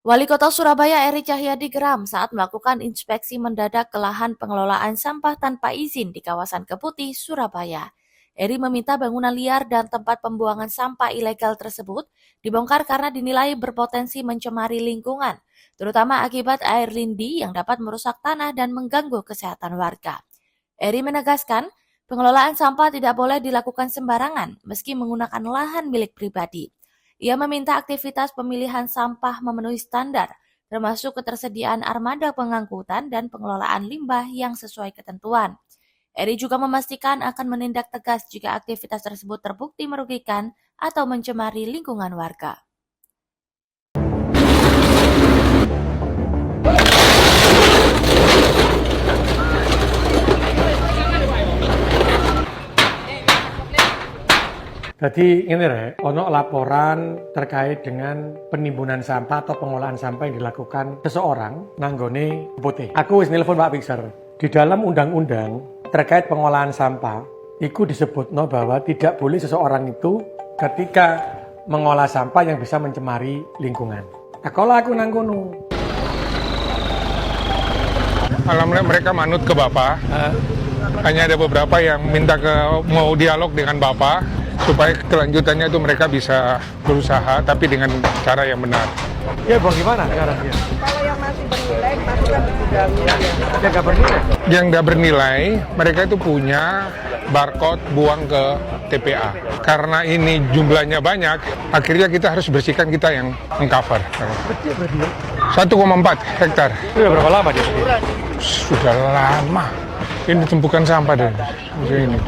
Wali Kota Surabaya Eri Cahyadi geram saat melakukan inspeksi mendadak ke lahan pengelolaan sampah tanpa izin di kawasan Keputih, Surabaya. Eri meminta bangunan liar dan tempat pembuangan sampah ilegal tersebut dibongkar karena dinilai berpotensi mencemari lingkungan, terutama akibat air lindi yang dapat merusak tanah dan mengganggu kesehatan warga. Eri menegaskan, pengelolaan sampah tidak boleh dilakukan sembarangan meski menggunakan lahan milik pribadi. Ia meminta aktivitas pemilihan sampah memenuhi standar, termasuk ketersediaan armada pengangkutan dan pengelolaan limbah yang sesuai ketentuan. Eri juga memastikan akan menindak tegas jika aktivitas tersebut terbukti merugikan atau mencemari lingkungan warga. Jadi ini ono laporan terkait dengan penimbunan sampah atau pengolahan sampah yang dilakukan seseorang nanggone Putih. Aku wis nelpon Pak Pixer. Di dalam undang-undang terkait pengolahan sampah, itu disebutno bahwa tidak boleh seseorang itu ketika mengolah sampah yang bisa mencemari lingkungan. Kalau aku nanggono. Alhamdulillah mereka manut ke Bapak. Hanya ada beberapa yang minta mau dialog dengan Bapak supaya kelanjutannya itu mereka bisa berusaha tapi dengan cara yang benar. Ya bagaimana sekarang ya? Kalau yang masih bernilai masukkan ke gudang. Yang nggak bernilai? Yang nggak bernilai mereka itu punya barcode buang ke TPA. Karena ini jumlahnya banyak, akhirnya kita harus bersihkan kita yang mengcover. 1,4 hektar. Sudah berapa lama dia? Sudah lama. Ini tumpukan sampah deh. Ini.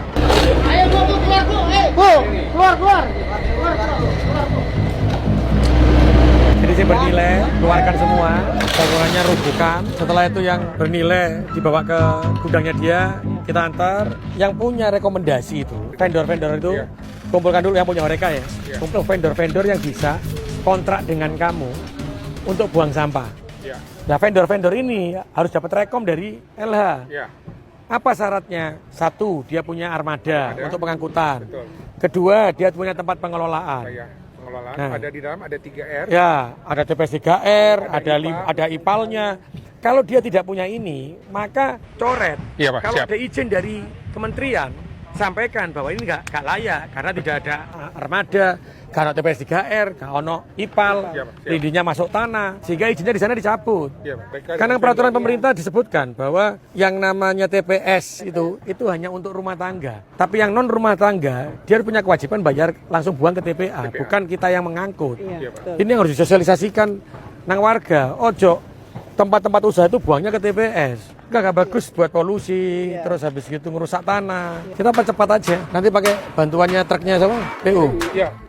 Jadi yang bernilai, keluarkan semua, bangunannya rubuhkan. Setelah itu yang bernilai dibawa ke gudangnya dia, kita antar. Yang punya rekomendasi itu, vendor-vendor itu, kumpulkan dulu yang punya mereka ya. Kumpul vendor-vendor yang bisa kontrak dengan kamu untuk buang sampah. Nah vendor-vendor ini harus dapat rekom dari LH. Apa syaratnya? Satu, dia punya armada untuk pengangkutan. Betul. Kedua, dia punya tempat pengelolaan. Pengelolaan Nah. ada di dalam ada 3R. Ya, ada TPS 3R, Ada ada IPAL-nya. Kalau dia tidak punya ini, maka coret. Iya, Pak, Kalau siap. ada izin dari kementerian, sampaikan bahwa ini nggak layak karena tidak ada armada, karena TPS 3R, karena IPAL, Iya, Pak, siap. lindinya masuk tanah, sehingga izinnya di sana dicabut. Iya, Pak. Mereka Karena dengan peraturan vendor. pemerintah disebutkan bahwa yang namanya TPS itu hanya untuk rumah tangga. Tapi yang non rumah tangga, dia punya kewajiban bayar langsung buang ke TPA. Bukan kita yang mengangkut. Iya, Pak. Ini yang harus disosialisasikan nang warga. Ojo tempat-tempat usaha itu buangnya ke TPS. Gak bagus buat polusi, terus habis gitu ngerusak tanah. Kita cepat aja. Nanti pakai bantuannya truknya sama PU. Iya.